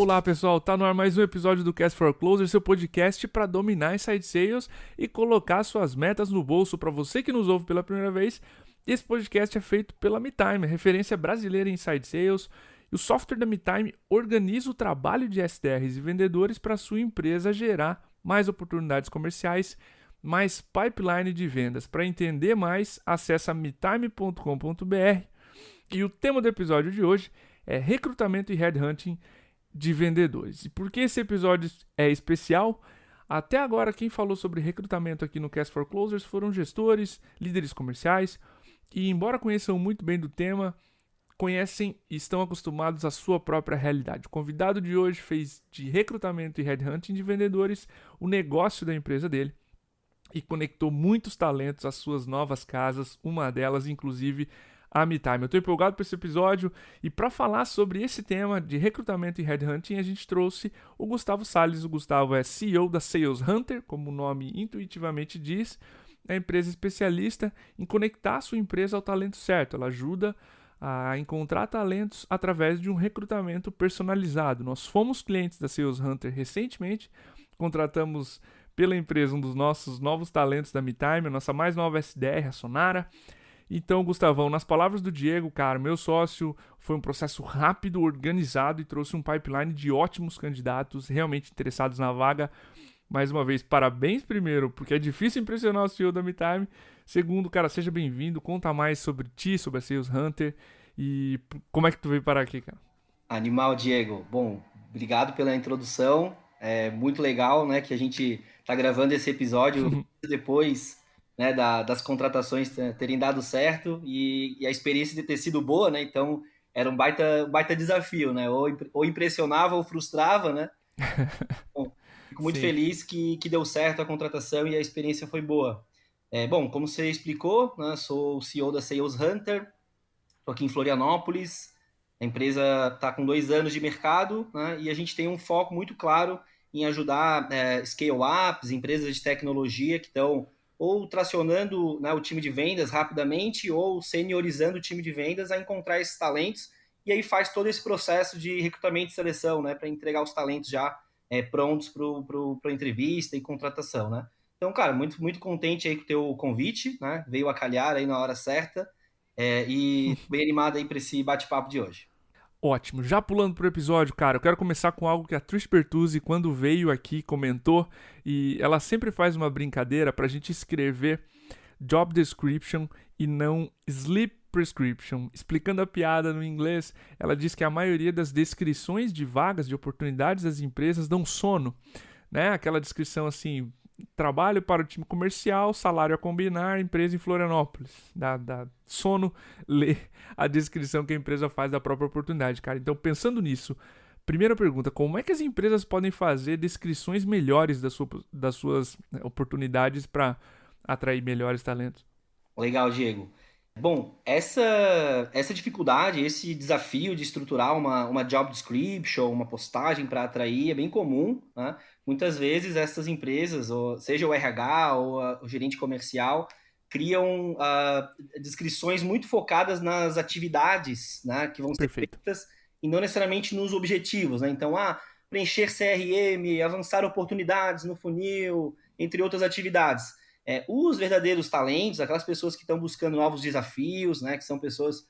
Olá pessoal, tá no ar mais um episódio do Cast for Closer, seu podcast para dominar Inside Sales e colocar suas metas no bolso. Para você que nos ouve pela primeira vez, esse podcast é feito pela MeTime, referência brasileira em Inside Sales. E o software da MeTime organiza o trabalho de SDRs e vendedores para sua empresa gerar mais oportunidades comerciais, mais pipeline de vendas. Para entender mais, acesse metime.com.br. E o tema do episódio de hoje é recrutamento e headhunting de vendedores. E por que esse episódio é especial? Até agora, quem falou sobre recrutamento aqui no Cast for Closers foram gestores, líderes comerciais, e embora conheçam muito bem do tema, conhecem e estão acostumados à sua própria realidade. O convidado de hoje fez de recrutamento e headhunting de vendedores o negócio da empresa dele e conectou muitos talentos às suas novas casas, uma delas, inclusive, a MeTime. Eu estou empolgado para esse episódio e para falar sobre esse tema de recrutamento e headhunting, a gente trouxe o Gustavo Salles. O Gustavo é CEO da Sales Hunter, como o nome intuitivamente diz, é empresa especialista em conectar a sua empresa ao talento certo. Ela ajuda a encontrar talentos através de um recrutamento personalizado. Nós fomos clientes da Sales Hunter recentemente, contratamos pela empresa um dos nossos novos talentos da MeTime, a nossa mais nova SDR, a Sonara. Então, Gustavão, nas palavras do Diego, cara, meu sócio, foi um processo rápido, organizado e trouxe um pipeline de ótimos candidatos realmente interessados na vaga. Mais uma vez, parabéns primeiro, porque é difícil impressionar o CEO da MeTime. Segundo, cara, seja bem-vindo, conta mais sobre ti, sobre a Sales Hunter e como é que tu veio parar aqui, cara. Animal, Diego. Bom, obrigado pela introdução. É muito legal, né, que a gente está gravando esse episódio depois, né, das contratações terem dado certo e a experiência de ter sido boa, né? Então era um baita desafio, né? Ou impressionava ou frustrava, né? Bom, fico muito Sim, feliz que deu certo a contratação e a experiência foi boa. Bom, como você explicou, né, sou o CEO da Sales Hunter. Estou aqui em Florianópolis. A empresa está com 2 anos de mercado, né, e a gente tem um foco muito claro em ajudar scale-ups, empresas de tecnologia que estão ou tracionando, né, o time de vendas rapidamente ou seniorizando o time de vendas a encontrar esses talentos. E aí faz todo esse processo de recrutamento e seleção, né, para entregar os talentos já prontos para entrevista e contratação, né? Então, cara, muito contente aí com o teu convite, né? Veio a calhar aí na hora certa. E bem animado aí para esse bate-papo de hoje. ótimo. Já pulando pro episódio, cara, eu quero começar com algo que a Trish Bertuzzi, quando veio aqui, comentou, e ela sempre faz uma brincadeira pra gente escrever job description e não sleep prescription. Explicando a piada no inglês, ela diz que a maioria das descrições de vagas, de oportunidades das empresas dão sono, né? Aquela descrição assim, trabalho para o time comercial, salário a combinar, empresa em Florianópolis. Dá sono ler a descrição que a empresa faz da própria oportunidade, cara. Então, pensando nisso, primeira pergunta, como é que as empresas podem fazer descrições melhores das suas oportunidades para atrair melhores talentos? Legal, Diego. Bom, essa dificuldade, esse desafio de estruturar uma job description, uma postagem para atrair é bem comum, né? Muitas vezes essas empresas, ou seja o RH ou o gerente comercial, criam descrições muito focadas nas atividades, né, que vão ser Perfeito. feitas e não necessariamente nos objetivos, né? Então, preencher CRM, avançar oportunidades no funil, entre outras atividades. Os verdadeiros talentos, aquelas pessoas que estão buscando novos desafios, né, que são pessoas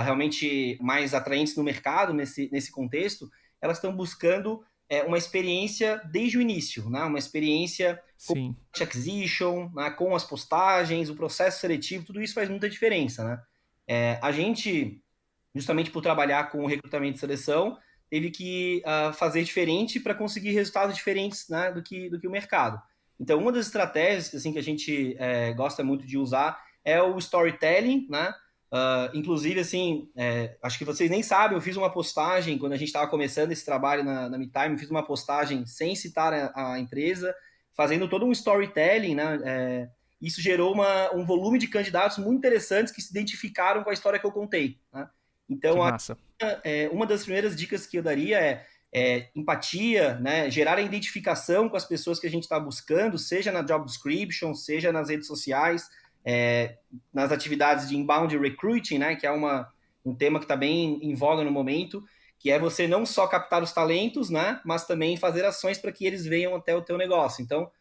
realmente mais atraentes no mercado nesse contexto, elas estão buscando uma experiência desde o início, né, uma experiência com Sim, acquisition, né, com as postagens, o processo seletivo, tudo isso faz muita diferença. Né? A gente, justamente por trabalhar com recrutamento e seleção, teve que fazer diferente para conseguir resultados diferentes, né, do que o mercado. Então, uma das estratégias assim, que a gente gosta muito de usar é o storytelling, né? Inclusive, assim, acho que vocês nem sabem, eu fiz uma postagem, quando a gente estava começando esse trabalho na MeTime, eu fiz uma postagem sem citar a empresa, fazendo todo um storytelling, né? Isso gerou um volume de candidatos muito interessantes que se identificaram com a história que eu contei, né? que Então, massa. uma das primeiras dicas que eu daria é empatia, né? Gerar a identificação com as pessoas que a gente está buscando, seja na job description, seja nas redes sociais, nas atividades de inbound recruiting, né? Que é um tema que está bem em voga no momento, que é você não só captar os talentos, né, mas também fazer ações para que eles venham até o teu negócio. Então,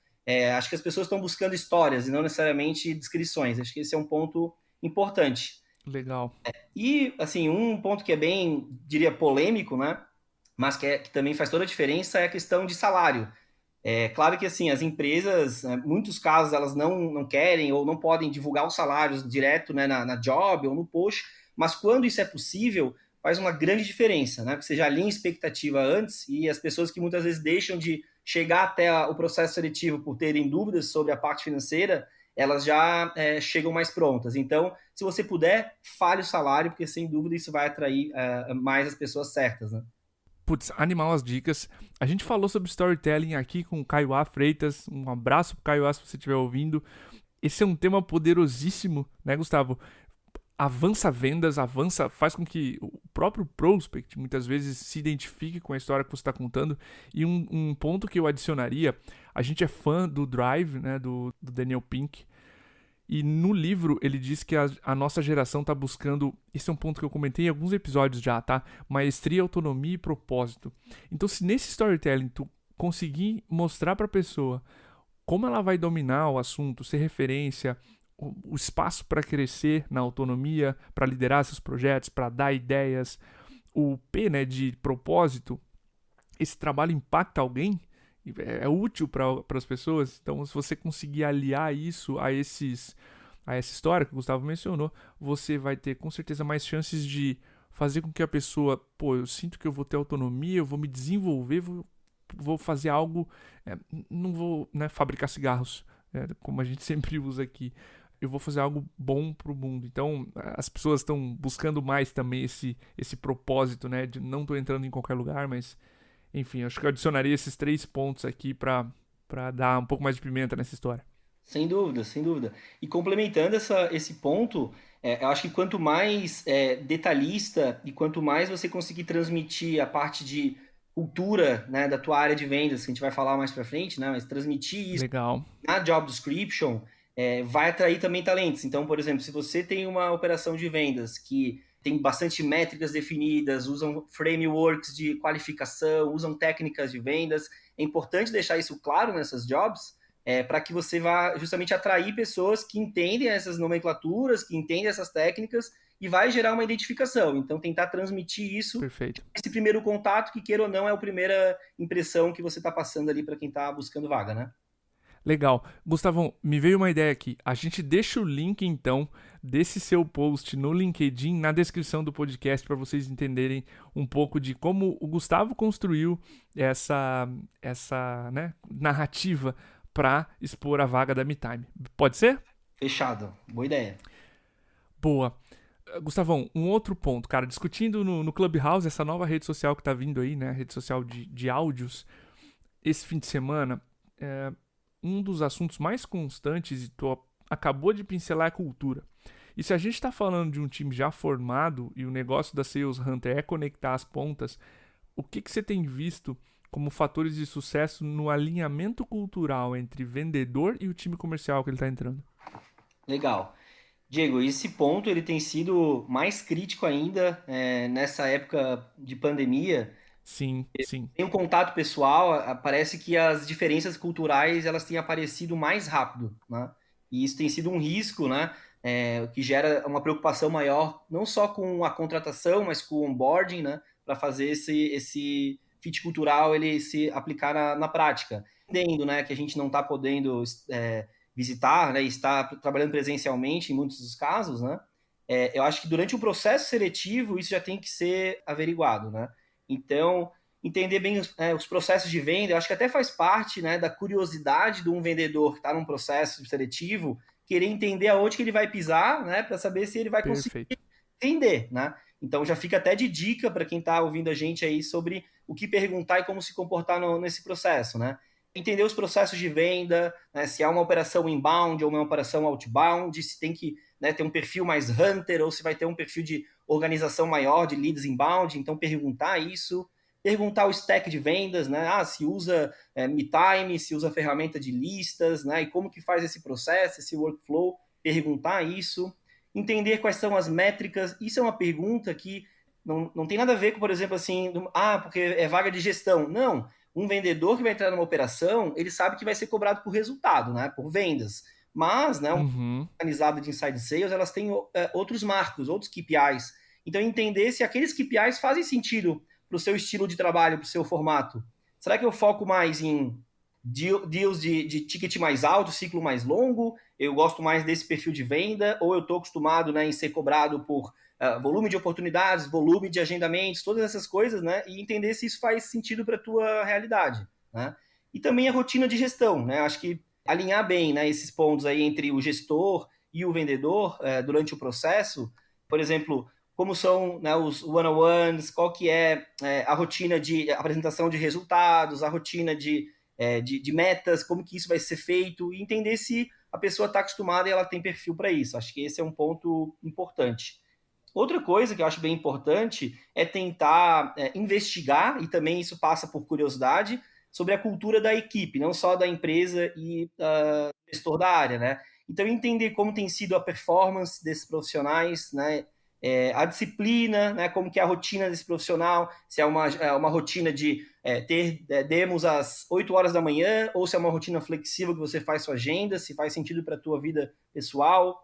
acho que as pessoas estão buscando histórias e não necessariamente descrições. Acho que esse é um ponto importante. Legal. E, assim, um ponto que é bem, diria, polêmico, né, mas que também faz toda a diferença é a questão de salário. É claro que, assim, as empresas, em muitos casos, elas não querem ou não podem divulgar os salários direto, né, na job ou no post, mas quando isso é possível, faz uma grande diferença, né? Porque você já alinha expectativa antes e as pessoas que muitas vezes deixam de chegar até o processo seletivo por terem dúvidas sobre a parte financeira, elas já chegam mais prontas. Então, se você puder, fale o salário, porque sem dúvida isso vai atrair mais as pessoas certas, né? Putz, animal as dicas. A gente falou sobre storytelling aqui com o Caio A. Freitas. Um abraço pro Caio A se você estiver ouvindo. Esse é um tema poderosíssimo, né, Gustavo? Avança vendas, faz com que o próprio prospect muitas vezes se identifique com a história que você está contando. E um ponto que eu adicionaria, a gente é fã do Drive, né, do Daniel Pink. E no livro ele diz que a nossa geração está buscando, esse é um ponto que eu comentei em alguns episódios já, tá? Maestria, autonomia e propósito. Então, se nesse storytelling tu conseguir mostrar para a pessoa como ela vai dominar o assunto, ser referência, o espaço para crescer na autonomia, para liderar seus projetos, para dar ideias, o P, né, de propósito, esse trabalho impacta alguém, é útil para as pessoas. Então, se você conseguir aliar isso a essa história que o Gustavo mencionou, você vai ter com certeza mais chances de fazer com que a pessoa, pô, eu sinto que eu vou ter autonomia, eu vou me desenvolver, vou fazer algo, não vou, né, fabricar cigarros, como a gente sempre usa aqui. Eu vou fazer algo bom pro mundo. Então, as pessoas estão buscando mais também esse propósito, né, de não tô entrando em qualquer lugar, mas enfim, acho que eu adicionaria esses 3 pontos aqui para dar um pouco mais de pimenta nessa história. Sem dúvida, sem dúvida. E complementando esse ponto, eu acho que quanto mais detalhista e quanto mais você conseguir transmitir a parte de cultura, né, da tua área de vendas, que a gente vai falar mais para frente, né, mas transmitir isso Legal. na job description vai atrair também talentos. Então, por exemplo, se você tem uma operação de vendas que tem bastante métricas definidas, usam frameworks de qualificação, usam técnicas de vendas, é importante deixar isso claro nessas jobs, para que você vá justamente atrair pessoas que entendem essas nomenclaturas, que entendem essas técnicas e vai gerar uma identificação. Então, tentar transmitir isso, Perfeito. esse primeiro contato, que queira ou não, é a primeira impressão que você está passando ali para quem está buscando vaga, né? Legal. Gustavão, me veio uma ideia aqui. A gente deixa o link, então, desse seu post no LinkedIn na descrição do podcast para vocês entenderem um pouco de como o Gustavo construiu essa né, narrativa para expor a vaga da MeTime. Pode ser? Fechado. Boa ideia. Boa. Gustavão, um outro ponto, cara, discutindo no Clubhouse, essa nova rede social que tá vindo aí, né, rede social de áudios, esse fim de semana, um dos assuntos mais constantes, e tu acabou de pincelar, é a cultura. E se a gente está falando de um time já formado e o negócio da Sales Hunter é conectar as pontas, o que você tem visto como fatores de sucesso no alinhamento cultural entre vendedor e o time comercial que ele está entrando? Legal. Diego, esse ponto ele tem sido mais crítico ainda nessa época de pandemia. Sim, sim. Tem um contato pessoal, parece que as diferenças culturais elas têm aparecido mais rápido, né? E isso tem sido um risco, né? Que gera uma preocupação maior, não só com a contratação, mas com o onboarding, né? Para fazer esse fit cultural ele se aplicar na prática. Entendendo, né? Que a gente não está podendo visitar, né? E está trabalhando presencialmente em muitos dos casos, né? Eu acho que durante o processo seletivo isso já tem que ser averiguado, né? Então, entender bem os processos de venda, eu acho que até faz parte, né, da curiosidade de um vendedor que está num processo seletivo, querer entender aonde que ele vai pisar, né, para saber se ele vai conseguir Perfeito. vender, né? Então já fica até de dica para quem está ouvindo a gente aí sobre o que perguntar e como se comportar nesse processo, né? Entender os processos de venda, né, se há uma operação inbound ou uma operação outbound, se tem que, né, ter um perfil mais hunter ou se vai ter um perfil de organização maior de leads inbound, então perguntar isso, perguntar o stack de vendas, né? Se usa MeTime, se usa ferramenta de listas, né? E como que faz esse processo, esse workflow, perguntar isso, entender quais são as métricas. Isso é uma pergunta que não tem nada a ver com, por exemplo, assim, porque é vaga de gestão. Não, um vendedor que vai entrar numa operação, ele sabe que vai ser cobrado por resultado, né, por vendas. Mas, né, uma Uhum. organizada de inside sales, elas têm outros marcos, outros KPIs. Então, entender se aqueles KPIs fazem sentido para o seu estilo de trabalho, para o seu formato. Será que eu foco mais em deals de ticket mais alto, ciclo mais longo? Eu gosto mais desse perfil de venda? Ou eu estou acostumado, né, em ser cobrado por volume de oportunidades, volume de agendamentos, todas essas coisas, né? E entender se isso faz sentido para a tua realidade, né? E também a rotina de gestão, né? Acho que alinhar bem, né, esses pontos aí entre o gestor e o vendedor durante o processo, por exemplo, como são, né, os one-on-ones, qual que é a rotina de apresentação de resultados, a rotina de metas, como que isso vai ser feito, e entender se a pessoa está acostumada e ela tem perfil para isso. Acho que esse é um ponto importante. Outra coisa que eu acho bem importante é tentar investigar, e também isso passa por curiosidade, sobre a cultura da equipe, não só da empresa e do gestor da área, né? Então, entender como tem sido a performance desses profissionais, né? A disciplina, né? Como que é a rotina desse profissional, se é uma rotina de ter demos às 8 horas da manhã, ou se é uma rotina flexível que você faz sua agenda, se faz sentido para a tua vida pessoal.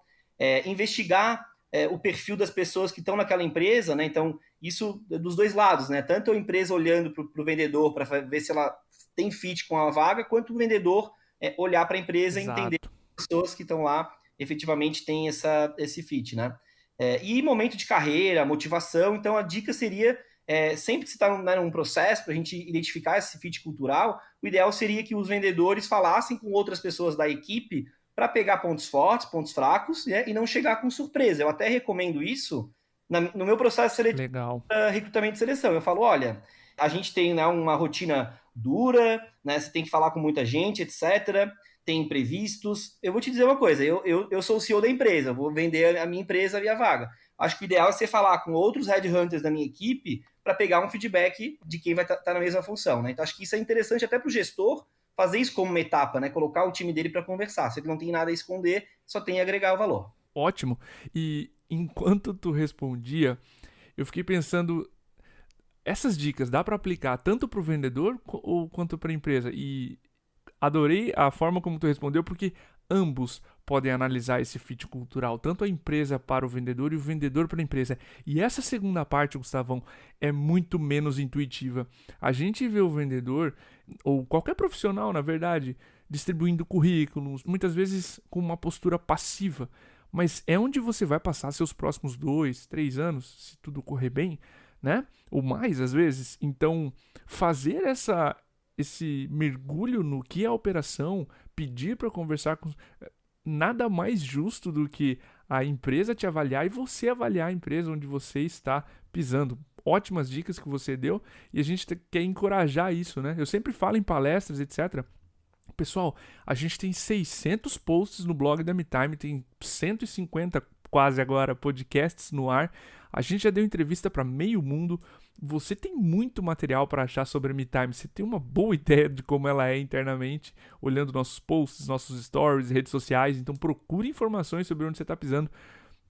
Investigar o perfil das pessoas que estão naquela empresa, né? Então, isso dos dois lados, né? Tanto a empresa olhando para o vendedor para ver se ela tem fit com a vaga, quanto o vendedor olhar para a empresa e entender Exato. as pessoas que estão lá efetivamente têm esse fit, né? E momento de carreira, motivação, então a dica seria sempre que você está num processo para a gente identificar esse fit cultural, o ideal seria que os vendedores falassem com outras pessoas da equipe para pegar pontos fortes, pontos fracos, né, e não chegar com surpresa. Eu até recomendo isso no meu processo seletivo Legal. para recrutamento e seleção. Eu falo, olha, a gente tem, né, uma rotina dura, né, você tem que falar com muita gente, etc. Tem imprevistos. Eu vou te dizer uma coisa, eu sou o CEO da empresa, vou vender a minha empresa via vaga. Acho que o ideal é você falar com outros headhunters da minha equipe para pegar um feedback de quem vai estar na mesma função. Né? Então, acho que isso é interessante até para o gestor fazer isso como uma etapa, né? Colocar o time dele para conversar. Se ele não tem nada a esconder, só tem a agregar o valor. Ótimo. E enquanto tu respondia, eu fiquei pensando, essas dicas dá para aplicar tanto para o vendedor quanto para a empresa? E adorei a forma como tu respondeu, porque ambos podem analisar esse fit cultural, tanto a empresa para o vendedor e o vendedor para a empresa. E essa segunda parte, Gustavão, é muito menos intuitiva. A gente vê o vendedor, ou qualquer profissional, na verdade, distribuindo currículos, muitas vezes com uma postura passiva. Mas é onde você vai passar seus próximos 2, 3 anos, se tudo correr bem, né? Ou mais, às vezes. Então, fazer esse mergulho no que é a operação, pedir para conversar com. Nada mais justo do que a empresa te avaliar e você avaliar a empresa onde você está pisando. Ótimas dicas que você deu e a gente quer encorajar isso, né? Eu sempre falo em palestras, etc. Pessoal, a gente tem 600 posts no blog da MeTime, tem 150 quase agora podcasts no ar. A gente já deu entrevista para meio mundo. Você tem muito material para achar sobre a MeTime. Você tem uma boa ideia de como ela é internamente, olhando nossos posts, nossos stories, redes sociais. Então procure informações sobre onde você está pisando,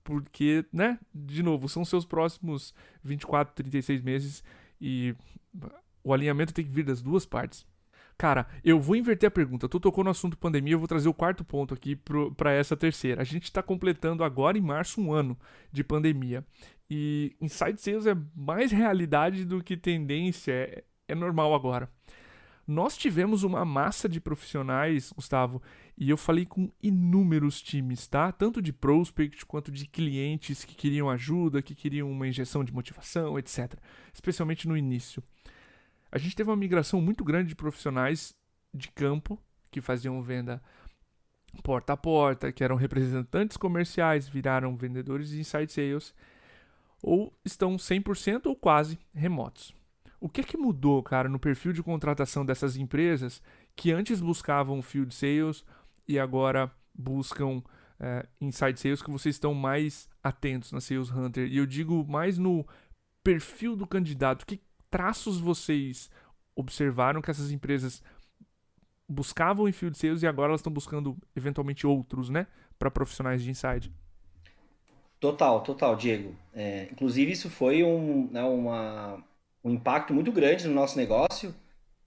porque, né, de novo, são seus próximos 24, 36 meses e o alinhamento tem que vir das duas partes. Cara, eu vou inverter a pergunta. Tu tocou no assunto pandemia, eu vou trazer o quarto ponto aqui para essa terceira. A gente está completando agora em março 1 ano de pandemia. E Inside Sales é mais realidade do que tendência, é normal agora. Nós tivemos uma massa de profissionais, Gustavo, e eu falei com inúmeros times, tá? Tanto de prospect quanto de clientes que queriam ajuda, que queriam uma injeção de motivação, etc. Especialmente no início. A gente teve uma migração muito grande de profissionais de campo que faziam venda porta a porta, que eram representantes comerciais, viraram vendedores de inside sales, ou estão 100% ou quase remotos. O que é que mudou, cara, no perfil de contratação dessas empresas que antes buscavam field sales e agora buscam inside sales, que vocês estão mais atentos na Sales Hunter? E eu digo mais no perfil do candidato. Que traços vocês observaram que essas empresas buscavam em field sales e agora elas estão buscando eventualmente outros, né, para profissionais de inside? Total, total, Diego. Inclusive, isso foi um impacto muito grande no nosso negócio,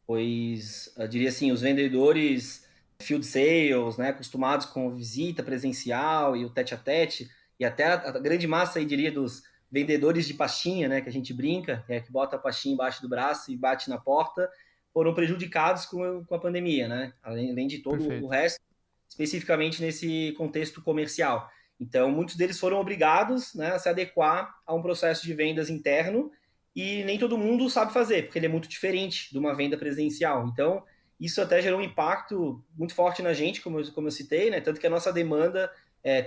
pois, eu diria assim, os vendedores field sales, né, acostumados com visita presencial e o tete a tete, e até a grande massa aí, diria, dos vendedores de pastinha, né, que a gente brinca, que bota a pastinha embaixo do braço e bate na porta, foram prejudicados com a pandemia, né, além de todo o Perfeito. resto, especificamente nesse contexto comercial. Então, muitos deles foram obrigados, né, a se adequar a um processo de vendas interno e nem todo mundo sabe fazer, porque ele é muito diferente de uma venda presencial. Então, isso até gerou um impacto muito forte na gente, como eu citei, né? Tanto que a nossa demanda,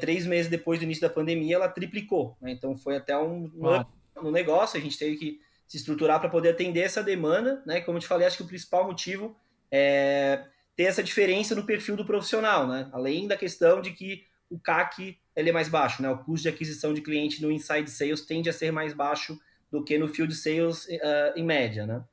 3 meses depois do início da pandemia, ela triplicou. Né? Então, foi até um ano Uau, no negócio, a gente teve que se estruturar para poder atender essa demanda. Né? Como eu te falei, acho que o principal motivo é ter essa diferença no perfil do profissional, né? Além da questão de que o CAC ele é mais baixo, né? O custo de aquisição de cliente no inside sales tende a ser mais baixo do que no field sales em média, né?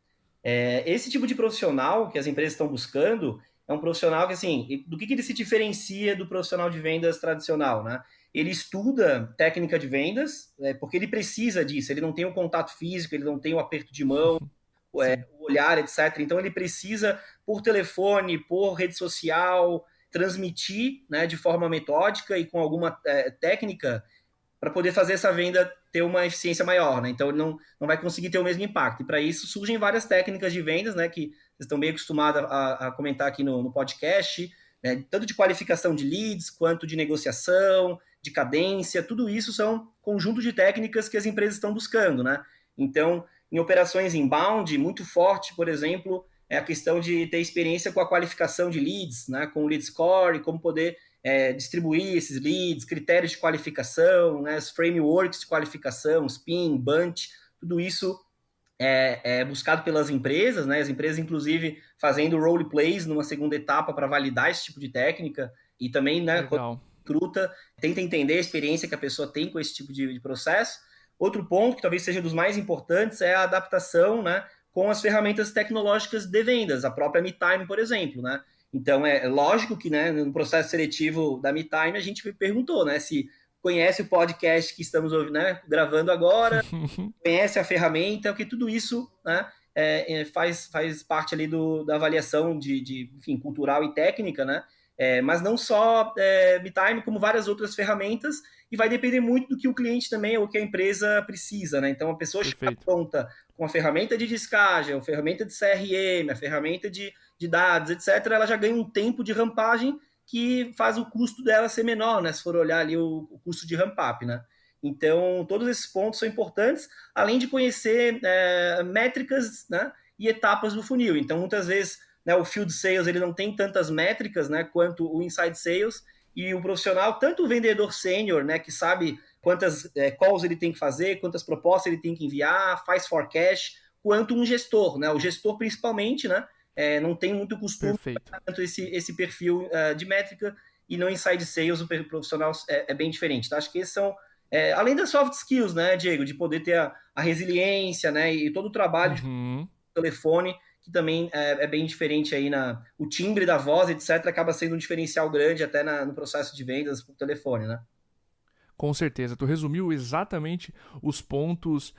Esse tipo de profissional que as empresas estão buscando é um profissional que, assim, do que ele se diferencia do profissional de vendas tradicional, né? Ele estuda técnica de vendas, porque ele precisa disso, ele não tem o contato físico, ele não tem o aperto de mão, sim, o olhar, etc. Então ele precisa, por telefone, por rede social, transmitir, né, de forma metódica e com alguma técnica para poder fazer essa venda ter uma eficiência maior, né? Então ele não vai conseguir ter o mesmo impacto. E para isso surgem várias técnicas de vendas, né? Que vocês estão bem acostumados a comentar aqui no podcast, né? Tanto de qualificação de leads, quanto de negociação, de cadência, tudo isso são conjunto de técnicas que as empresas estão buscando, né? Então, em operações inbound, muito forte, por exemplo, é a questão de ter experiência com a qualificação de leads, né? Com o lead score, como poder distribuir esses leads, critérios de qualificação, né, os frameworks de qualificação, SPIN, Bunch, tudo isso é buscado pelas empresas, né, as empresas, inclusive, fazendo role plays numa segunda etapa para validar esse tipo de técnica e também, né, quando legal. recruta, tenta entender a experiência que a pessoa tem com esse tipo de processo. Outro ponto, que talvez seja dos mais importantes, é a adaptação, né, com as ferramentas tecnológicas de vendas, a própria MeTime, por exemplo, né? Então, é lógico que, né, no processo seletivo da MeTime, a gente perguntou, né, se conhece o podcast que estamos, né, gravando agora, conhece a ferramenta, porque tudo isso, né, faz parte ali da avaliação enfim, cultural e técnica, né? Mas não só BeTime, como várias outras ferramentas, e vai depender muito do que o cliente também, ou que a empresa precisa, né? Então, a pessoa chegar Perfeito. pronta com a ferramenta de descagem, a ferramenta de CRM, a ferramenta de dados, etc., ela já ganha um tempo de rampagem que faz o custo dela ser menor, né? Se for olhar ali o custo de ramp-up, né? Então, todos esses pontos são importantes, além de conhecer métricas, né, e etapas do funil. Então, muitas vezes, né, o field sales ele não tem tantas métricas, né, quanto o inside sales, e o profissional, tanto o vendedor sênior, né, que sabe quantas calls ele tem que fazer, quantas propostas ele tem que enviar, faz forecast, quanto um gestor, né, o gestor principalmente, né, não tem muito costume Perfeito. tanto esse perfil de métrica, e no inside sales o profissional é bem diferente. Tá? Acho que esses são além das soft skills, né, Diego, de poder ter a resiliência, né, e todo o trabalho de Uhum. telefone, que também é bem diferente aí o timbre da voz, etc, acaba sendo um diferencial grande até no processo de vendas por telefone, né? Com certeza, tu resumiu exatamente os pontos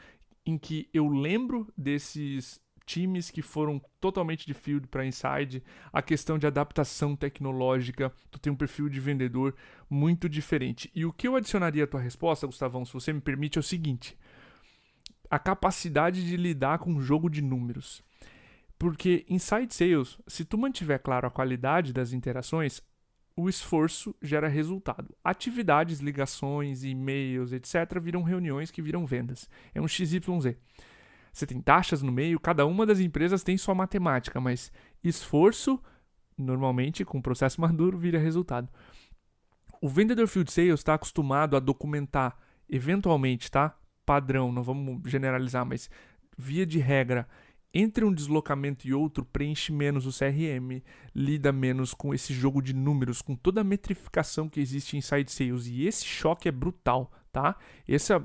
em que eu lembro desses times que foram totalmente de field para inside, a questão de adaptação tecnológica, tu tem um perfil de vendedor muito diferente. E o que eu adicionaria à tua resposta, Gustavão, se você me permite, é o seguinte: a capacidade de lidar com um jogo de números. Porque inside sales, se tu mantiver claro a qualidade das interações, o esforço gera resultado. Atividades, ligações, e-mails, etc., viram reuniões que viram vendas. É um XYZ. Você tem taxas no meio, cada uma das empresas tem sua matemática, mas esforço, normalmente, com processo maduro, vira resultado. O vendedor field sales está acostumado a documentar, eventualmente, tá? Padrão, não vamos generalizar, mas via de regra, entre um deslocamento e outro, preenche menos o CRM, lida menos com esse jogo de números, com toda a metrificação que existe em inside sales. E esse choque é brutal, tá?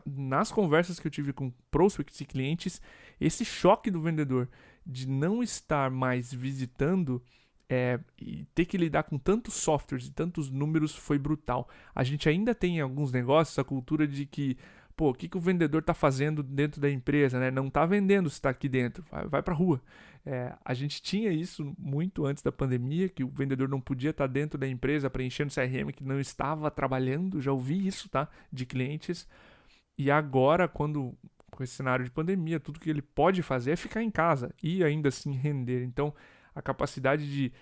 Nas conversas que eu tive com prospects e clientes, esse choque do vendedor de não estar mais visitando E ter que lidar com tantos softwares e tantos números foi brutal. A gente ainda tem em alguns negócios a cultura de que, pô, o que o vendedor está fazendo dentro da empresa, né? Não está vendendo se está aqui dentro, vai para a rua. A gente tinha isso muito antes da pandemia, que o vendedor não podia estar dentro da empresa preenchendo CRM que não estava trabalhando. Já ouvi isso, tá? De clientes. E agora, com esse cenário de pandemia, tudo que ele pode fazer é ficar em casa e ainda assim render. Então, a capacidade de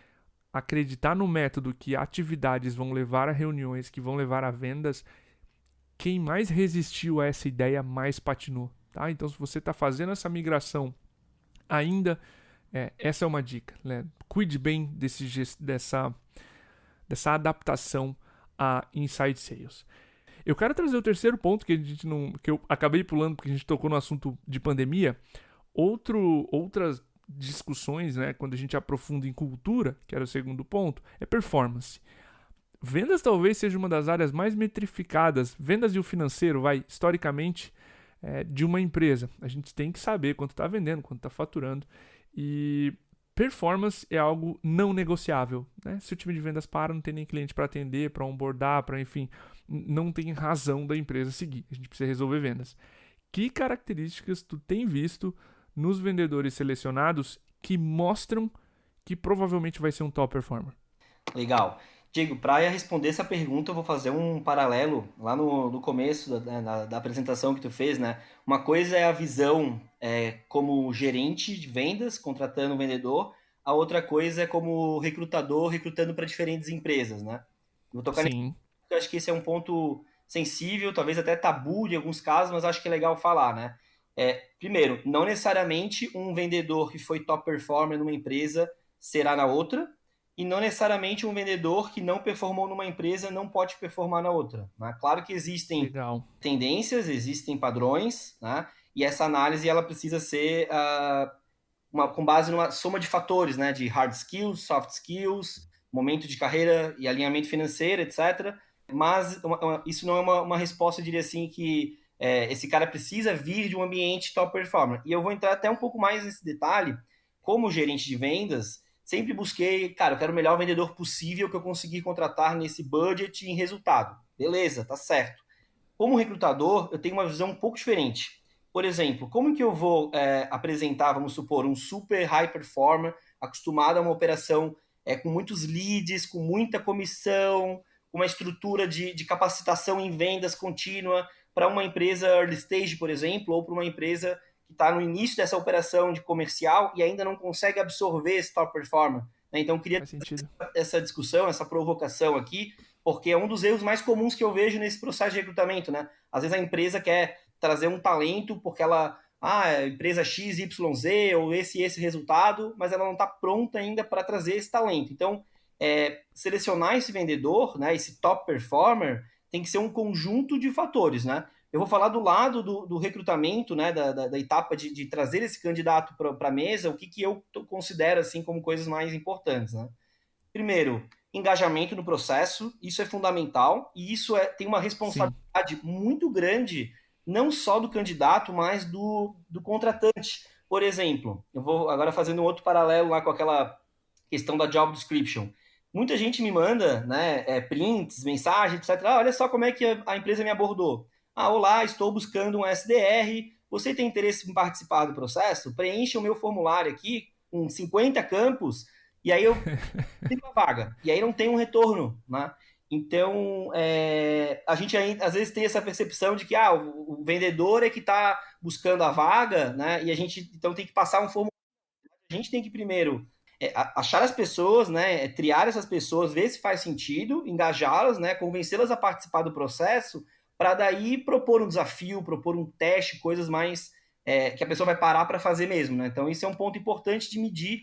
acreditar no método que atividades vão levar a reuniões, que vão levar a vendas, quem mais resistiu a essa ideia mais patinou. Tá? Então, se você está fazendo essa migração ainda, essa é uma dica. Né? Cuide bem dessa adaptação a Inside Sales. Eu quero trazer o terceiro ponto que eu acabei pulando porque a gente tocou no assunto de pandemia. Outras discussões, né, quando a gente aprofunda em cultura, que era o segundo ponto, é performance. Vendas talvez seja uma das áreas mais metrificadas, vendas e o financeiro, historicamente, de uma empresa. A gente tem que saber quanto está vendendo, quanto está faturando, e performance é algo não negociável. Né? Se o time de vendas para, não tem nem cliente para atender, para onboardar, para enfim, não tem razão da empresa seguir. A gente precisa resolver vendas. Que características tu tem visto nos vendedores selecionados que mostram que provavelmente vai ser um top performer? Legal. Diego, para responder essa pergunta, eu vou fazer um paralelo lá no começo da apresentação que tu fez, né? Uma coisa é a visão como gerente de vendas, contratando um vendedor. A outra coisa é como recrutador, recrutando para diferentes empresas, né? Vou tocar nesse Sim. ponto, eu acho que esse é um ponto sensível, talvez até tabu em alguns casos, mas acho que é legal falar, né? Primeiro, não necessariamente um vendedor que foi top performer numa empresa será na outra, e não necessariamente um vendedor que não performou numa empresa não pode performar na outra. Né? Claro que existem Legal. tendências, existem padrões, né? E essa análise ela precisa ser com base numa soma de fatores, né? De hard skills, soft skills, momento de carreira e alinhamento financeiro, etc. Mas isso não é uma resposta, eu diria assim, que esse cara precisa vir de um ambiente top performer. E eu vou entrar até um pouco mais nesse detalhe. Como gerente de vendas, sempre busquei, cara, eu quero o melhor vendedor possível que eu conseguir contratar nesse budget e em resultado. Beleza, tá certo. Como recrutador, eu tenho uma visão um pouco diferente. Por exemplo, como que eu vou apresentar, vamos supor, um super high performer, acostumado a uma operação com muitos leads, com muita comissão, com uma estrutura de capacitação em vendas contínua para uma empresa early stage, por exemplo, ou para uma empresa que está no início dessa operação de comercial e ainda não consegue absorver esse top performer. Né? Então, eu queria essa discussão, essa provocação aqui, porque é um dos erros mais comuns que eu vejo nesse processo de recrutamento. Né? Às vezes a empresa quer trazer um talento porque ela, empresa XYZ ou esse resultado, mas ela não está pronta ainda para trazer esse talento. Então, selecionar esse vendedor, né, esse top performer, tem que ser um conjunto de fatores, né? Eu vou falar do lado do recrutamento, né, da etapa de trazer esse candidato para a mesa, o que eu considero assim como coisas mais importantes, né? Primeiro, engajamento no processo, isso é fundamental e isso tem uma responsabilidade muito grande, não só do candidato, mas do contratante. Por exemplo, eu vou agora fazendo um outro paralelo lá com aquela questão da job description. Muita gente me manda, né, prints, mensagens, etc. Olha só como é que a empresa me abordou. Olá, estou buscando um SDR. Você tem interesse em participar do processo? Preencha o meu formulário aqui com 50 campos e aí eu tenho uma vaga. E aí não tem um retorno, né? Então, a gente às vezes tem essa percepção de que o vendedor é que está buscando a vaga, né? E a gente então tem que passar um formulário. A gente tem que primeiro achar as pessoas, né? Triar essas pessoas, ver se faz sentido, engajá-las, né? Convencê-las a participar do processo, para daí propor um desafio, propor um teste, coisas mais que a pessoa vai parar para fazer mesmo, né? Então, isso é um ponto importante de medir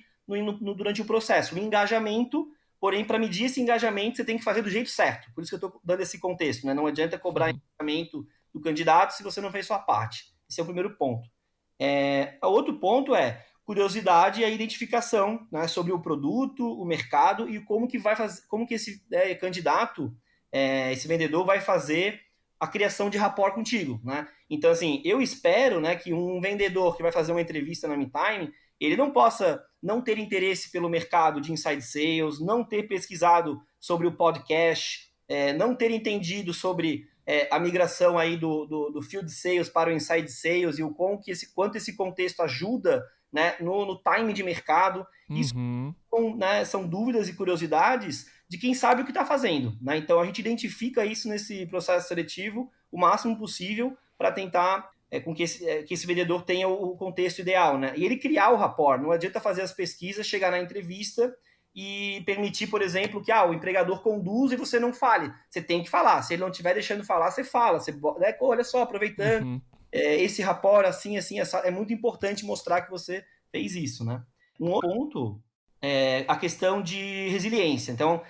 durante o processo. O engajamento, porém, para medir esse engajamento, você tem que fazer do jeito certo. Por isso que eu estou dando esse contexto, né? Não adianta cobrar engajamento do candidato se você não fez sua parte. Esse é o primeiro ponto. O outro ponto é curiosidade e a identificação, né, sobre o produto, o mercado e como que esse candidato, esse vendedor vai fazer a criação de rapport contigo, né? Então, assim, eu espero, né, que um vendedor que vai fazer uma entrevista na MeTime, ele não possa não ter interesse pelo mercado de inside sales, não ter pesquisado sobre o podcast, não ter entendido sobre a migração aí do field sales para o inside sales e o quanto esse contexto ajuda, né, no time de mercado. Isso Uhum. né, são dúvidas e curiosidades de quem sabe o que está fazendo. Né? Então, a gente identifica isso nesse processo seletivo o máximo possível para tentar com que esse vendedor tenha o contexto ideal. Né? E ele criar o rapport. Não adianta fazer as pesquisas, chegar na entrevista e permitir, por exemplo, que o empregador conduza e você não fale. Você tem que falar. Se ele não estiver deixando falar, você fala. Você, né, olha só, aproveitando Uhum. esse rapport assim, é muito importante mostrar que você fez isso. Né? Um outro ponto a questão de resiliência. Então,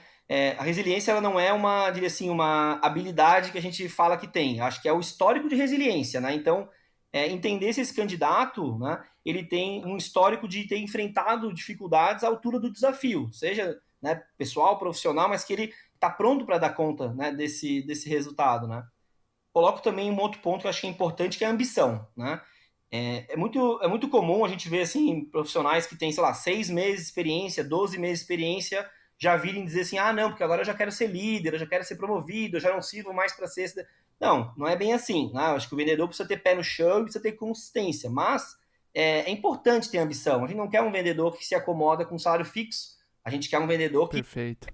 a resiliência ela não é diria assim, uma habilidade que a gente fala que tem. Acho que é o histórico de resiliência, né? Então, entender se esse candidato, né, ele tem um histórico de ter enfrentado dificuldades à altura do desafio, seja, né, pessoal, profissional, mas que ele está pronto para dar conta, né, desse resultado, né? Coloco também um outro ponto que eu acho que é importante, que é a ambição, né? É muito comum a gente ver assim, profissionais que têm, sei lá, 6 meses de experiência, 12 meses de experiência, já virem dizer assim, não, porque agora eu já quero ser líder, eu já quero ser promovido, eu já não sirvo mais para ser... Não é bem assim, né? Eu acho que o vendedor precisa ter pé no chão e precisa ter consistência, mas é importante ter ambição. A gente não quer um vendedor que se acomoda com um salário fixo, a gente quer um vendedor que Perfeito.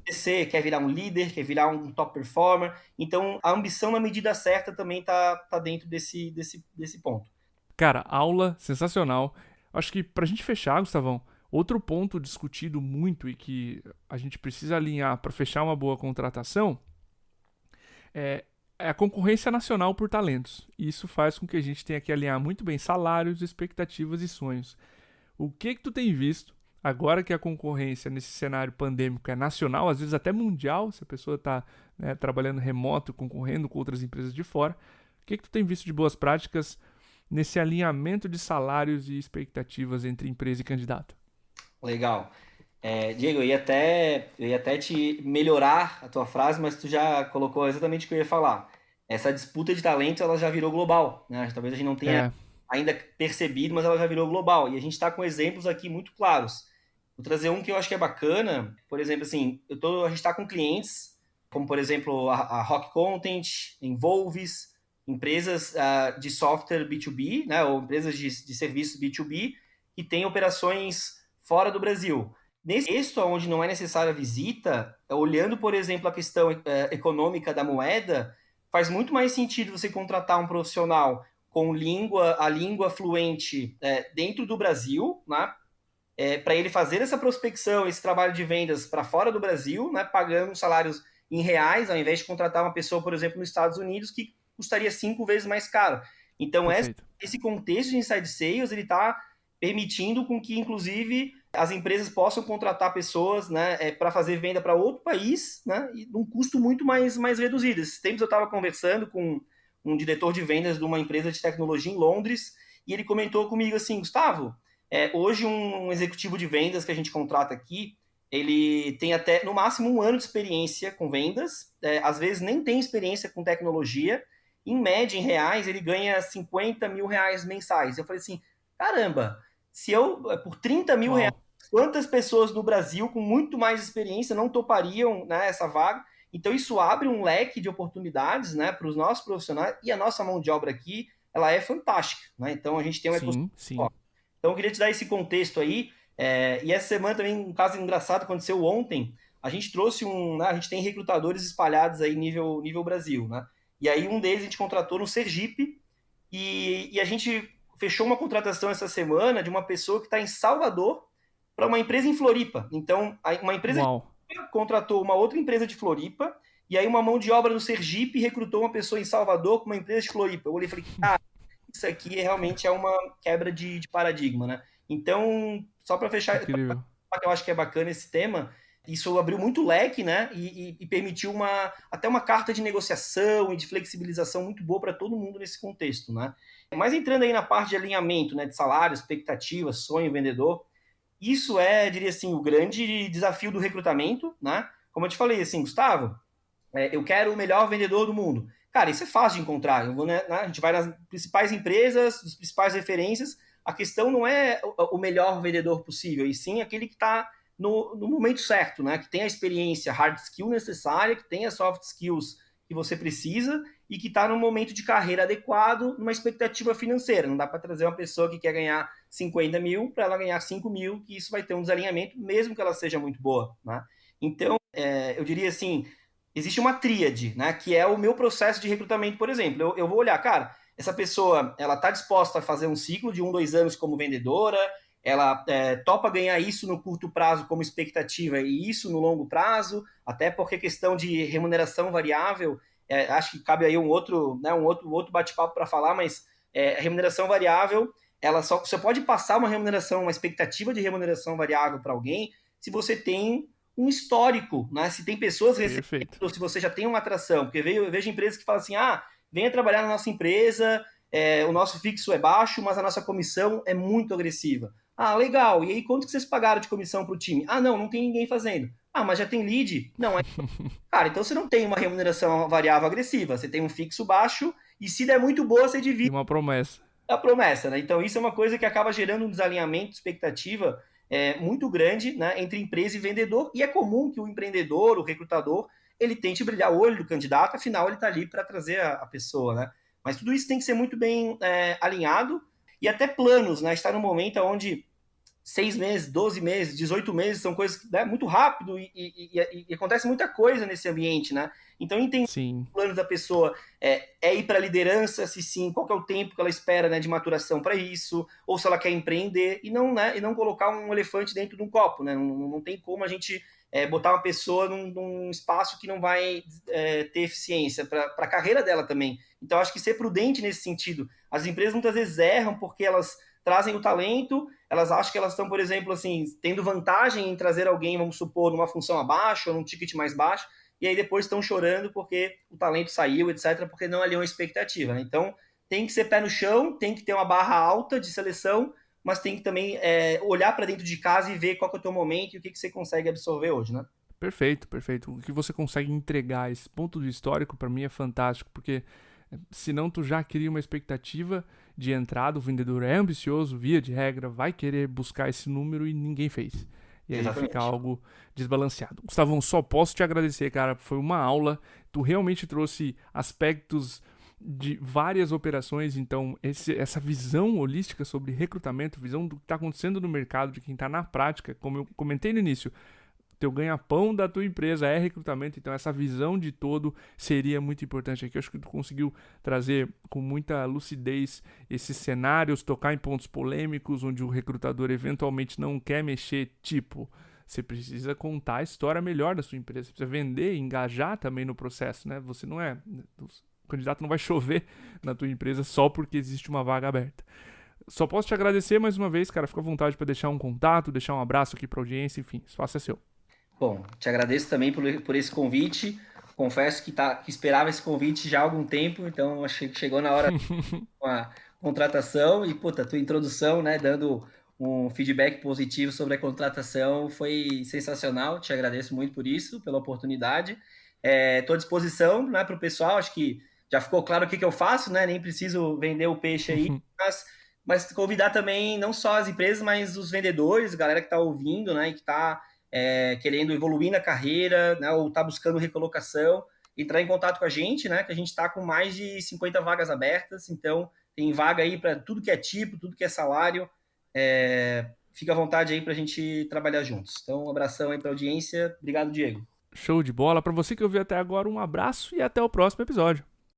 quer virar um líder, quer virar um top performer. Então, a ambição na medida certa também tá dentro desse ponto. Cara, aula sensacional. Acho que pra gente fechar, Gustavão, outro ponto discutido muito e que a gente precisa alinhar para fechar uma boa contratação é a concorrência nacional por talentos. E isso faz com que a gente tenha que alinhar muito bem salários, expectativas e sonhos. O que tu tem visto agora que a concorrência nesse cenário pandêmico é nacional, às vezes até mundial, se a pessoa está, né, trabalhando remoto, concorrendo com outras empresas de fora, o que tu tem visto de boas práticas nesse alinhamento de salários e expectativas entre empresa e candidato? Legal. Diego, eu ia até te melhorar a tua frase, mas tu já colocou exatamente o que eu ia falar. Essa disputa de talento, ela já virou global, né? Talvez a gente não tenha É, ainda percebido, mas ela já virou global. E a gente está com exemplos aqui muito claros. Vou trazer um que eu acho que é bacana. Por exemplo, assim, a gente está com clientes, como por exemplo a Rock Content, Envolves, empresas de software B2B, né? Ou empresas de serviços B2B, que têm operações fora do Brasil. Nesse texto, onde não é necessária a visita, olhando, por exemplo, a questão econômica da moeda, faz muito mais sentido você contratar um profissional com a língua fluente dentro do Brasil, né? Para ele fazer essa prospecção, esse trabalho de vendas para fora do Brasil, né? Pagando salários em reais, ao invés de contratar uma pessoa, por exemplo, nos Estados Unidos, que custaria 5 vezes mais caro. Então, perfeito. esse contexto de inside sales, ele está permitindo com que, inclusive, as empresas possam contratar pessoas, né, para fazer venda para outro país, né, e num custo muito mais reduzido. Esses tempos eu estava conversando com um diretor de vendas de uma empresa de tecnologia em Londres, e ele comentou comigo assim, Gustavo, hoje um executivo de vendas que a gente contrata aqui, ele tem até, no máximo, 1 ano de experiência com vendas, às vezes nem tem experiência com tecnologia, em média, em reais, ele ganha 50 mil reais mensais. Eu falei assim, caramba, se eu, por 30 mil reais, Uau. quantas pessoas no Brasil com muito mais experiência não topariam, né, essa vaga? Então, isso abre um leque de oportunidades, né, para os nossos profissionais, e a nossa mão de obra aqui, ela é fantástica, né? Então, a gente tem um Sim, ecossistema. sim. Então, eu queria te dar esse contexto aí. E essa semana também, um caso engraçado aconteceu ontem. A gente trouxe né, a gente tem recrutadores espalhados aí nível Brasil, né? E aí um deles a gente contratou no Sergipe e a gente fechou uma contratação essa semana de uma pessoa que está em Salvador para uma empresa em Floripa. Então, uma empresa de Uau. Floripa contratou uma outra empresa de Floripa e aí uma mão de obra no Sergipe recrutou uma pessoa em Salvador com uma empresa de Floripa. Eu olhei e falei, cara, isso aqui realmente é uma quebra de paradigma, né? Então, só para fechar, Incrível. que eu acho que é bacana esse tema, isso abriu muito leque, né? E permitiu até uma carta de negociação e de flexibilização muito boa para todo mundo nesse contexto, né? Mas entrando aí na parte de alinhamento, né? De salário, expectativa, sonho, vendedor, isso diria assim, o grande desafio do recrutamento, né? Como eu te falei, assim, Gustavo, eu quero o melhor vendedor do mundo. Cara, isso é fácil de encontrar. A gente vai nas principais empresas, as principais referências, a questão não é o melhor vendedor possível, e sim aquele que está no momento certo, né? Que tem a experiência hard skill necessária, que tem as soft skills que você precisa e que está no momento de carreira adequado, numa expectativa financeira. Não dá para trazer uma pessoa que quer ganhar 50 mil para ela ganhar 5 mil, que isso vai ter um desalinhamento, mesmo que ela seja muito boa, né? Então, eu diria assim, existe uma tríade, né? Que é o meu processo de recrutamento, por exemplo. Eu vou olhar, cara, essa pessoa, ela está disposta a fazer um ciclo de 1, 2 anos como vendedora, ela topa ganhar isso no curto prazo como expectativa e isso no longo prazo, até porque questão de remuneração variável, acho que cabe aí um outro bate-papo para falar, mas a remuneração variável, ela você pode passar uma expectativa de remuneração variável para alguém se você tem um histórico, né? Se tem pessoas recebendo, ou se você já tem uma atração, porque eu vejo empresas que falam assim, venha trabalhar na nossa empresa, o nosso fixo é baixo, mas a nossa comissão é muito agressiva. Legal. E aí, quanto que vocês pagaram de comissão para o time? Não tem ninguém fazendo. Mas já tem lead? Não, Cara, então você não tem uma remuneração variável agressiva, você tem um fixo baixo e se der muito boa, você divide. E uma promessa. A promessa, né? Então isso é uma coisa que acaba gerando um desalinhamento de expectativa muito grande, né, entre empresa e vendedor, e é comum que o empreendedor, o recrutador, ele tente brilhar o olho do candidato, afinal ele está ali para trazer a pessoa, né? Mas tudo isso tem que ser muito bem alinhado e até planos, né? Está num momento onde 6 meses, 12 meses, 18 meses são coisas muito rápido e acontece muita coisa nesse ambiente, né? Então, entender o plano da pessoa ir para a liderança, se sim, qual que é o tempo que ela espera, né, de maturação para isso, ou se ela quer empreender, e não colocar um elefante dentro de um copo, né? Não tem como a gente botar uma pessoa num espaço que não vai ter eficiência para a carreira dela também. Então, acho que ser prudente nesse sentido. As empresas muitas vezes erram porque elas trazem o talento, elas acham que elas estão, por exemplo, assim, tendo vantagem em trazer alguém, vamos supor, numa função abaixo ou num ticket mais baixo, e aí depois estão chorando porque o talento saiu, etc., porque não alinhou a expectativa, né? Então, tem que ser pé no chão, tem que ter uma barra alta de seleção, mas tem que também olhar para dentro de casa e ver qual que é o teu momento e o que você consegue absorver hoje, né? Perfeito, perfeito. O que você consegue entregar, esse ponto de histórico, para mim é fantástico, porque senão tu já cria uma expectativa de entrada, o vendedor é ambicioso, via de regra, vai querer buscar esse número e ninguém fez. E aí Exatamente. fica algo desbalanceado. Gustavão, só posso te agradecer, cara. Foi uma aula. Tu realmente trouxe aspectos de várias operações, então essa visão holística sobre recrutamento, visão do que está acontecendo no mercado, de quem está na prática, como eu comentei no início, teu ganha-pão da tua empresa é recrutamento, então essa visão de todo seria muito importante aqui. Eu acho que tu conseguiu trazer com muita lucidez esses cenários, tocar em pontos polêmicos, onde o recrutador eventualmente não quer mexer, tipo, você precisa contar a história melhor da sua empresa, você precisa vender, engajar também no processo, né? Você não o candidato não vai chover na tua empresa só porque existe uma vaga aberta. Só posso te agradecer mais uma vez, cara, fica à vontade para deixar um contato, deixar um abraço aqui para a audiência, enfim, o espaço é seu. Bom, te agradeço também por esse convite. Confesso que esperava esse convite já há algum tempo, então achei que chegou na hora com a contratação e, puta, tua introdução, né, dando um feedback positivo sobre a contratação foi sensacional. Te agradeço muito por isso, pela oportunidade. Estou à disposição, né, para o pessoal. Acho que já ficou claro o que eu faço, né? Nem preciso vender o peixe aí, mas convidar também não só as empresas, mas os vendedores, a galera que está ouvindo, né, e que está querendo evoluir na carreira, né, ou está buscando recolocação, entrar em contato com a gente, né, que a gente está com mais de 50 vagas abertas, então tem vaga aí para tudo que é tipo, tudo que é salário, fica à vontade aí para a gente trabalhar juntos. Então, um abração aí para a audiência, obrigado, Diego. Show de bola, para você que ouviu até agora, um abraço e até o próximo episódio.